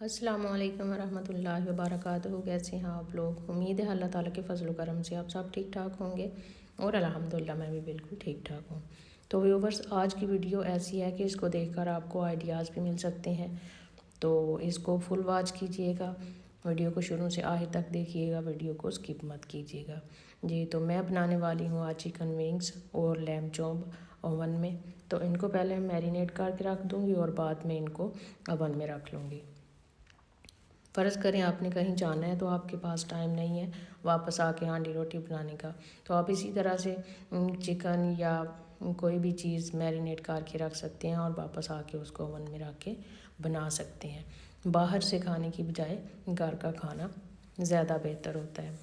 अस्सलाम वालेकुम वरहमतुल्लाहि वबरकातुहू। कैसे हैं आप लोग? उम्मीद है अल्लाह ताला के फजल करम से आप सब ठीक ठाक होंगे और अल्हम्दुलिल्लाह मैं भी बिल्कुल ठीक ठाक हूँ। तो व्यूवर्स, आज की वीडियो ऐसी है कि इसको देखकर आपको आइडियाज़ भी मिल सकते हैं, तो इसको फुल वॉच कीजिएगा। वीडियो को शुरू से आखिर तक देखिएगा, वीडियो को स्किप मत कीजिएगा जी। तो मैं बनाने वाली हूँ आज चिकन विंग्स और लैम चॉप ओवन में। तो इनको पहले मैरिनेट करके रख दूँगी और बाद में इनको ओवन में रख लूँगी। फ़र्ज़ करें आपने कहीं जाना है तो आपके पास टाइम नहीं है वापस आके हांडी रोटी बनाने का, तो आप इसी तरह से चिकन या कोई भी चीज़ मैरिनेट करके रख सकते हैं और वापस आके उसको ओवन में रख के बना सकते हैं। बाहर से खाने की बजाय घर का खाना ज़्यादा बेहतर होता है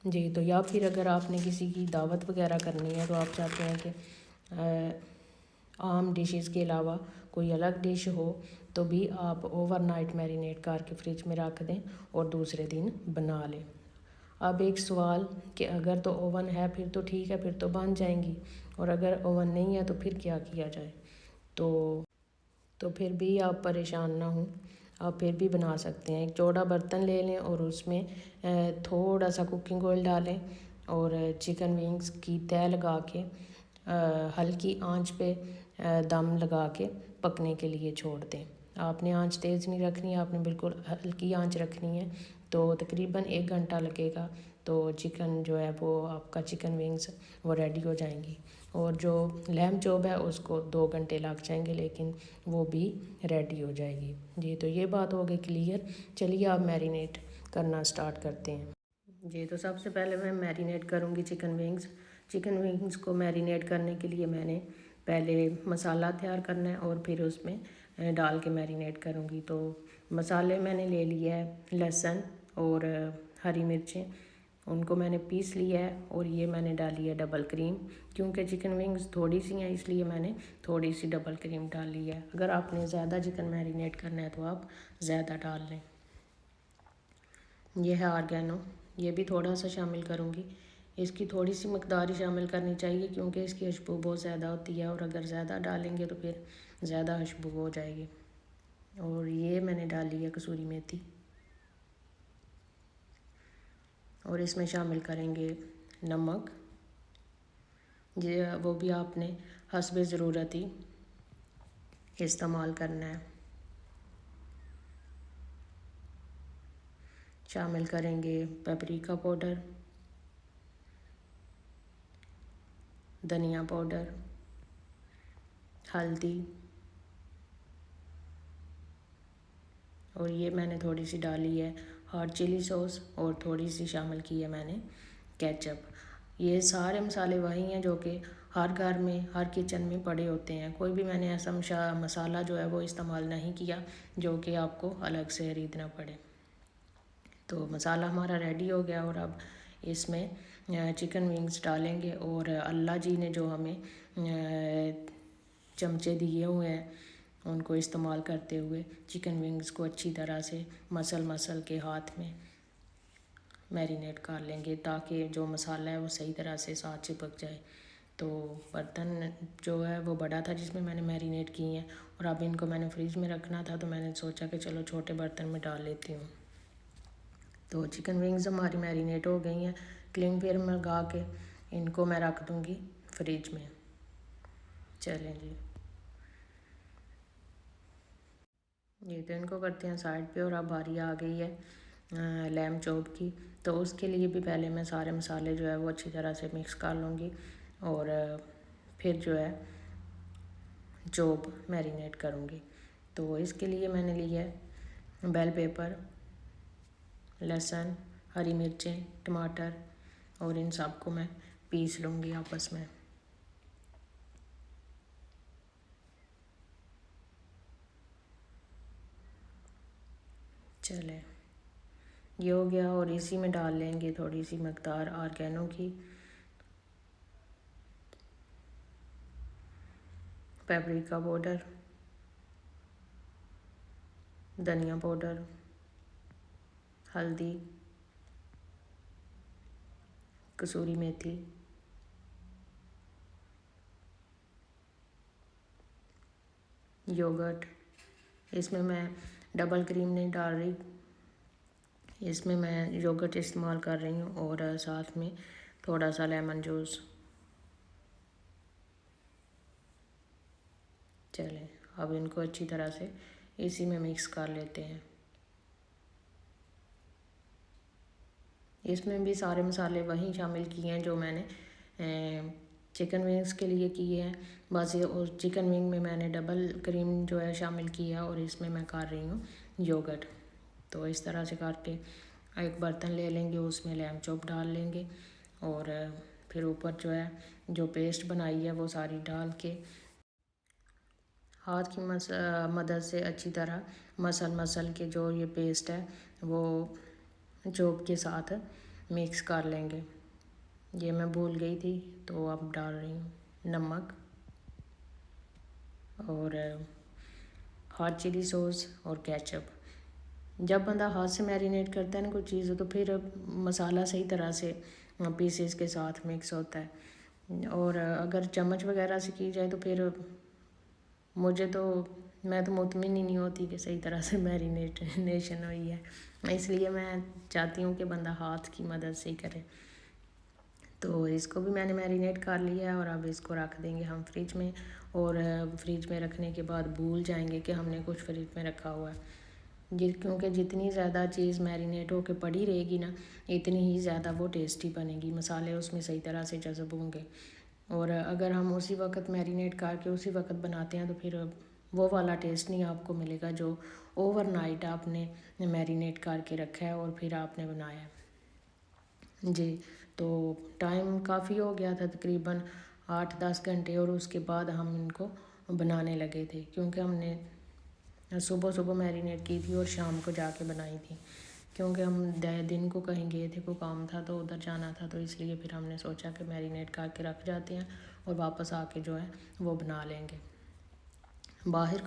जी। तो या फिर अगर आपने किसी की दावत वगैरह करनी है तो आप चाहते हैं कि आम डिशेस के अलावा कोई अलग डिश हो, तो भी आप ओवरनाइट मैरिनेट करके फ्रिज में रख दें और दूसरे दिन बना लें। अब एक सवाल कि अगर तो ओवन है फिर तो ठीक है, फिर तो बन जाएंगी, और अगर ओवन नहीं है तो फिर क्या किया जाए? तो फिर भी आप परेशान ना हों, आप फिर भी बना सकते हैं। एक चौड़ा बर्तन ले लें और उसमें थोड़ा सा कुकिंग ऑयल डालें और चिकन विंग्स की तह लगा के हल्की आंच पे दम लगा के पकने के लिए छोड़ दें। आपने आंच तेज़ नहीं रखनी है, आपने बिल्कुल हल्की आंच रखनी है। तो तकरीबन 1 घंटा लगेगा, तो चिकन जो है वो आपका चिकन विंग्स वो रेडी हो जाएंगी। और जो लैम चॉप है उसको 2 घंटे लग जाएंगे, लेकिन वो भी रेडी हो जाएगी जी। तो ये बात हो गई क्लियर। चलिए आप मैरिनेट करना स्टार्ट करते हैं जी। तो सबसे पहले मैं मैरिनेट करूँगी चिकन विंग्स। चिकन विंग्स को मैरिनेट करने के लिए मैंने पहले मसाला तैयार करना है और फिर उसमें डाल के मैरिनेट करूँगी। तो मसाले मैंने ले लिया है, लहसुन और हरी मिर्चें, उनको मैंने पीस लिया है। और ये मैंने डाली है डबल क्रीम, क्योंकि चिकन विंग्स थोड़ी सी हैं इसलिए मैंने थोड़ी सी डबल क्रीम डाल ली है। अगर आपने ज़्यादा चिकन मैरिनेट करना है तो आप ज़्यादा डाल लें। यह है ऑर्गेनो, ये भी थोड़ा सा शामिल करूँगी। इसकी थोड़ी सी मकदार ही शामिल करनी चाहिए क्योंकि इसकी खुशबू बहुत ज़्यादा होती है, और अगर ज़्यादा डालेंगे तो फिर ज़्यादा खुशबू हो जाएगी। और ये मैंने डाली है कसूरी मेथी, और इसमें शामिल करेंगे नमक, ये वो भी आपने हस्बे ज़रूरत ही इस्तेमाल करना है। शामिल करेंगे पेपरिका पाउडर, धनिया पाउडर, हल्दी, और ये मैंने थोड़ी सी डाली है हॉट चिली सॉस, और थोड़ी सी शामिल की है मैंने केचप। ये सारे मसाले वही हैं जो कि हर घर में हर किचन में पड़े होते हैं। कोई भी मैंने ऐसा मसाला जो है वो इस्तेमाल नहीं किया जो कि आपको अलग से खरीदना पड़े। तो मसाला हमारा रेडी हो गया, और अब इसमें चिकन विंग्स डालेंगे। और अल्लाह जी ने जो हमें चमचे दिए हुए हैं उनको इस्तेमाल करते हुए चिकन विंग्स को अच्छी तरह से मसल के हाथ में मैरिनेट कर लेंगे, ताकि जो मसाला है वो सही तरह से साथ चिपक जाए। तो बर्तन जो है वो बड़ा था जिसमें मैंने मैरिनेट की हैं, और अब इनको मैंने फ्रिज में रखना था तो मैंने सोचा कि चलो छोटे बर्तन में डाल लेती हूँ। तो चिकन विंग्स हमारी मैरिनेट हो गई हैं। क्लिंग फिल्म लगा के इनको मैं रख दूँगी फ्रिज में। चलें जी, ये तो इनको करते हैं साइड पे। और अब बारी आ गई है लैम चॉप की। तो उसके लिए भी पहले मैं सारे मसाले जो है वो अच्छी तरह से मिक्स कर लूँगी, और फिर जो है चॉप मैरिनेट करूँगी। तो इसके लिए मैंने लिया है बेल पेपर, लहसुन, हरी मिर्चें, टमाटर, और इन सब को मैं पीस लूँगी आपस में। चले, ये हो गया। और इसी में डाल लेंगे थोड़ी सी मकदार ऑर्गेनो की, पेपरिका पाउडर, धनिया पाउडर, हल्दी, कसूरी मेथी, योगर्ट, इसमें मैं डबल क्रीम नहीं डाल रही, इसमें मैं योगर्ट इस्तेमाल कर रही हूँ और साथ में थोड़ा सा लेमन जूस। चलें अब इनको अच्छी तरह से इसी में मिक्स कर लेते हैं। इसमें भी सारे मसाले वही शामिल किए हैं जो मैंने चिकन विंग्स के लिए किए हैं। बस ये और चिकन विंग में मैंने डबल क्रीम जो है शामिल किया और इसमें मैं कर रही हूँ योगर्ट। तो इस तरह से करके एक बर्तन ले लेंगे, उसमें लैम चॉप डाल लेंगे और फिर ऊपर जो है जो पेस्ट बनाई है वो सारी डाल के हाथ की मदद से अच्छी तरह मसल के जो ये पेस्ट है वो चॉप के साथ मिक्स कर लेंगे। ये मैं भूल गई थी तो अब डाल रही हूँ नमक और हॉट चिली सॉस और केचप। जब बंदा हाथ से मैरिनेट करता है ना कोई चीज़ तो फिर मसाला सही तरह से पीसेस के साथ मिक्स होता है। और अगर चम्मच वगैरह से की जाए तो फिर मैं तो मुतमिन ही नहीं होती कि सही तरह से मैरिनेशन हुई है, इसलिए मैं चाहती हूँ कि बंदा हाथ की मदद से ही करे। तो इसको भी मैंने मैरिनेट कर लिया है और अब इसको रख देंगे हम फ्रिज में। और फ्रिज में रखने के बाद भूल जाएंगे कि हमने कुछ फ्रिज में रखा हुआ है। क्योंकि जितनी ज़्यादा चीज़ मैरिनेट होकर पड़ी रहेगी ना इतनी ही ज़्यादा वो टेस्टी बनेगी, मसाले उसमें सही तरह से जज़ब होंगे। और अगर हम उसी वक्त मैरिनेट करके उसी वक्त बनाते हैं तो फिर वो वाला टेस्ट नहीं आपको मिलेगा जो ओवरनाइट आपने मैरिनेट करके रखा है और फिर आपने बनाया है। जी, तो टाइम काफ़ी हो गया था, तकरीबन 8-10 घंटे, और उसके बाद हम इनको बनाने लगे थे क्योंकि हमने सुबह सुबह मैरिनेट की थी और शाम को जाके बनाई थी क्योंकि हम दिन को कहीं गए थे, कोई काम था तो उधर जाना था, तो इसलिए फिर हमने सोचा कि मैरिनेट करके रख जाते हैं और वापस आके जो है वो बना लेंगे। बाहर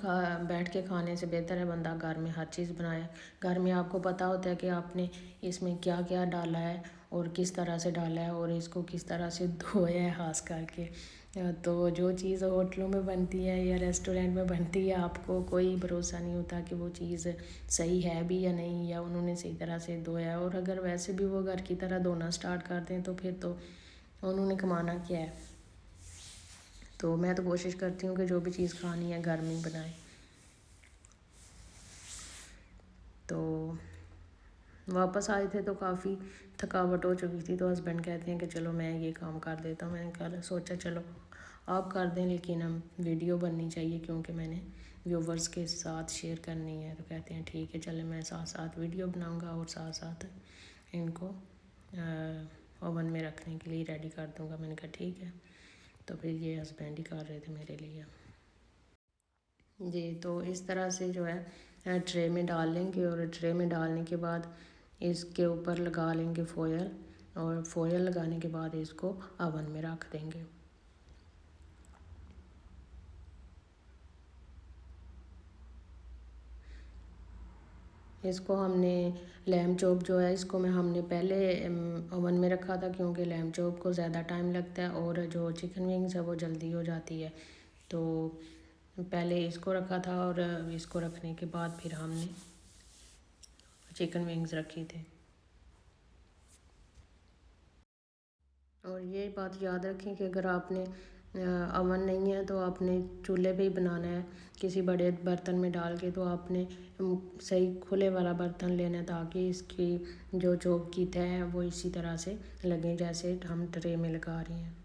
बैठ के खाने से बेहतर है बंदा घर में हर चीज़ बनाए। घर में आपको पता होता है कि आपने इसमें क्या क्या डाला है और किस तरह से डाला है और इसको किस तरह से धोया है खास करके। तो जो चीज़ होटलों में बनती है या रेस्टोरेंट में बनती है आपको कोई भरोसा नहीं होता कि वो चीज़ सही है भी या नहीं, या उन्होंने सही तरह से धोया है। और अगर वैसे भी वो घर की तरह धोना स्टार्ट कर दें तो फिर तो उन्होंने कमाना क्या है। तो मैं तो कोशिश करती हूँ कि जो भी चीज़ खानी है घर में ही बनाएं। तो वापस आए थे तो काफ़ी थकावट हो चुकी थी, तो हस्बैंड कहते हैं कि चलो मैं ये काम कर देता हूँ। मैंने कहा सोचा चलो आप कर दें, लेकिन हम वीडियो बननी चाहिए क्योंकि मैंने व्यूवर्स के साथ शेयर करनी है। तो कहते हैं ठीक है चले, मैं साथ साथ वीडियो बनाऊँगा और साथ साथ इनको ओवन में रखने के लिए रेडी कर दूँगा। मैंने कहा ठीक है। तो फिर ये हस्बैंड ही कर रहे थे मेरे लिए। जी, तो इस तरह से जो है ट्रे में डाल लेंगे और ट्रे में डालने के बाद इसके ऊपर लगा लेंगे फ़ॉयल, और फ़ॉयल लगाने के बाद इसको ओवन में रख देंगे। इसको हमने लैम चॉप जो है इसको हमने पहले ओवन में रखा था क्योंकि लैम चॉप को ज़्यादा टाइम लगता है और जो चिकन विंग्स है वो जल्दी हो जाती है। तो पहले इसको रखा था और इसको रखने के बाद फिर हमने चिकन विंग्स रखी थी। और ये बात याद रखें कि अगर आपने अवन नहीं है तो आपने चूल्हे पे ही बनाना है किसी बड़े बर्तन में डाल के। तो आपने सही खुले वाला बर्तन लेना है ताकि इसकी जो चॉप की तह है वो इसी तरह से लगे जैसे हम ट्रे में लगा रही हैं।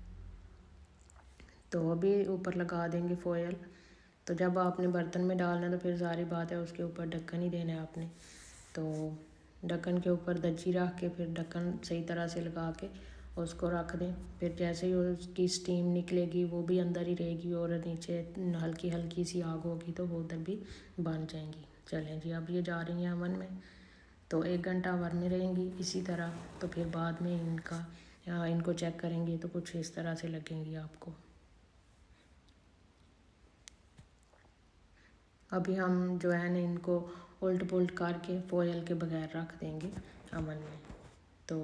तो अभी ऊपर लगा देंगे फ़ॉयल। तो जब आपने बर्तन में डालना है तो फिर सारी बात है उसके ऊपर ढक्कन ही देना है आपने। तो ढक्कन के ऊपर दज्जी रख के फिर ढक्कन सही तरह से लगा के उसको रख दें। फिर जैसे ही उसकी स्टीम निकलेगी वो भी अंदर ही रहेगी और नीचे हल्की हल्की सी आग होगी तो वो उधर भी बन जाएंगी। चलें जी, अब ये जा रही हैं अवन में, तो 1 घंटा अवन में रहेंगी इसी तरह। तो फिर बाद में इनको चेक करेंगे तो कुछ इस तरह से लगेंगी आपको। अभी हम जो है ना इनको उल्ट पुल्ट करके फ़ॉयल के बगैर रख देंगे अवन में। तो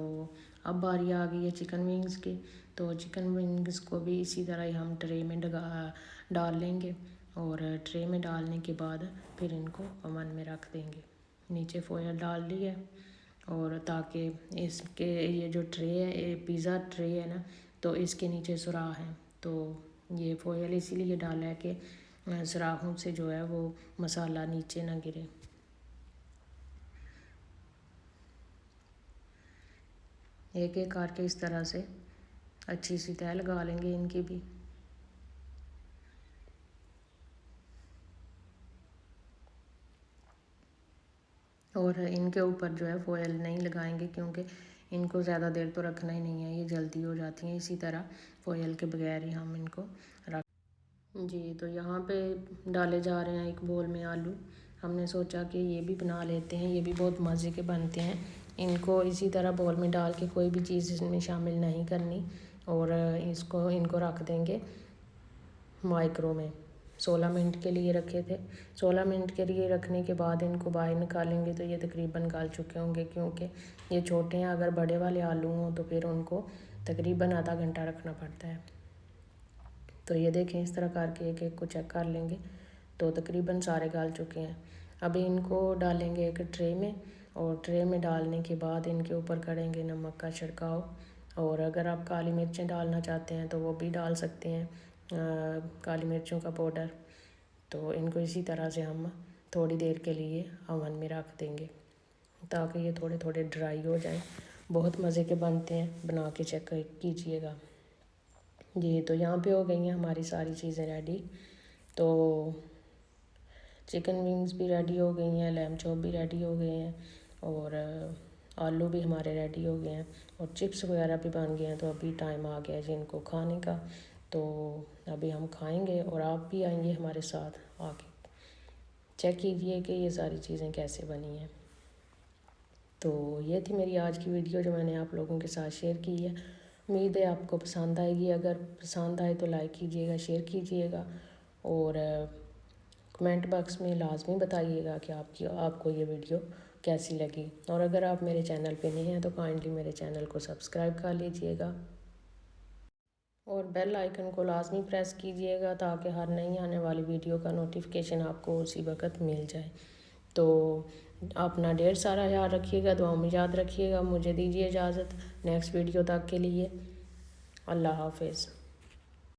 अब बारी आ गई है चिकन विंग्स की। तो चिकन विंग्स को भी इसी तरह ही हम ट्रे में डाल लेंगे और ट्रे में डालने के बाद फिर इनको ओवन में रख देंगे। नीचे फॉयल डाल ली है, और ताकि इसके ये जो ट्रे है, ये पिज़्ज़ा ट्रे है ना, तो इसके नीचे सुराख है, तो ये फॉयल इसीलिए डाला है कि सुराखों से जो है वो मसाला नीचे ना गिरे। एक एक करके इस तरह से अच्छी सी तह लगा लेंगे इनकी भी। और इनके ऊपर जो है फॉयल नहीं लगाएंगे, क्योंकि इनको ज़्यादा देर तो रखना ही नहीं है, ये जल्दी हो जाती हैं। इसी तरह फॉयल के बगैर ही हम इनको रख जी। तो यहाँ पे डाले जा रहे हैं एक बोल में आलू। हमने सोचा कि ये भी बना लेते हैं, ये भी बहुत मज़े के बनते हैं। इनको इसी तरह बोल में डाल के कोई भी चीज़ इसमें शामिल नहीं करनी, और इनको रख देंगे माइक्रो में। 16 मिनट के लिए रखे थे। 16 मिनट के लिए रखने के बाद इनको बाहर निकालेंगे तो ये तकरीबन गल चुके होंगे, क्योंकि ये छोटे हैं। अगर बड़े वाले आलू हों तो फिर उनको तकरीबन आधा घंटा रखना पड़ता है। तो ये देखें, इस तरह करके एक एक को चेक कर लेंगे, तो तकरीबन सारे गल चुके हैं। अभी इनको डालेंगे एक ट्रे में, और ट्रे में डालने के बाद इनके ऊपर करेंगे नमक का छिड़काव। और अगर आप काली मिर्चें डालना चाहते हैं तो वो भी डाल सकते हैं, काली मिर्चों का पाउडर। तो इनको इसी तरह से हम थोड़ी देर के लिए ओवन में रख देंगे, ताकि ये थोड़े थोड़े ड्राई हो जाएं। बहुत मज़े के बनते हैं, बना के चेक कीजिएगा जी। तो यहाँ पे हो गई हैं हमारी सारी चीज़ें रेडी। तो चिकन विंग्स भी रेडी हो गई हैं, लैम चॉप भी रेडी हो गए हैं, और आलू भी हमारे रेडी हो गए हैं, और चिप्स वगैरह भी बन गए हैं। तो अभी टाइम आ गया है जी इनको खाने का, तो अभी हम खाएंगे, और आप भी आएंगे हमारे साथ आके चेक कीजिए कि ये सारी चीज़ें कैसे बनी हैं। तो ये थी मेरी आज की वीडियो जो मैंने आप लोगों के साथ शेयर की है। उम्मीद है आपको पसंद आएगी। अगर पसंद आए तो लाइक कीजिएगा, शेयर कीजिएगा, और कमेंट बॉक्स में लाजमी बताइएगा कि आपको ये वीडियो कैसी लगी। और अगर आप मेरे चैनल पे नए हैं तो काइंडली मेरे चैनल को सब्सक्राइब कर लीजिएगा, और बेल आइकन को लाजमी प्रेस कीजिएगा, ताकि हर नई आने वाली वीडियो का नोटिफिकेशन आपको उसी वक्त मिल जाए। तो अपना ढेर सारा ख्याल रखिएगा, दुआ में याद रखिएगा। मुझे दीजिए इजाज़त नेक्स्ट वीडियो तक के लिए। अल्लाह हाफिज़।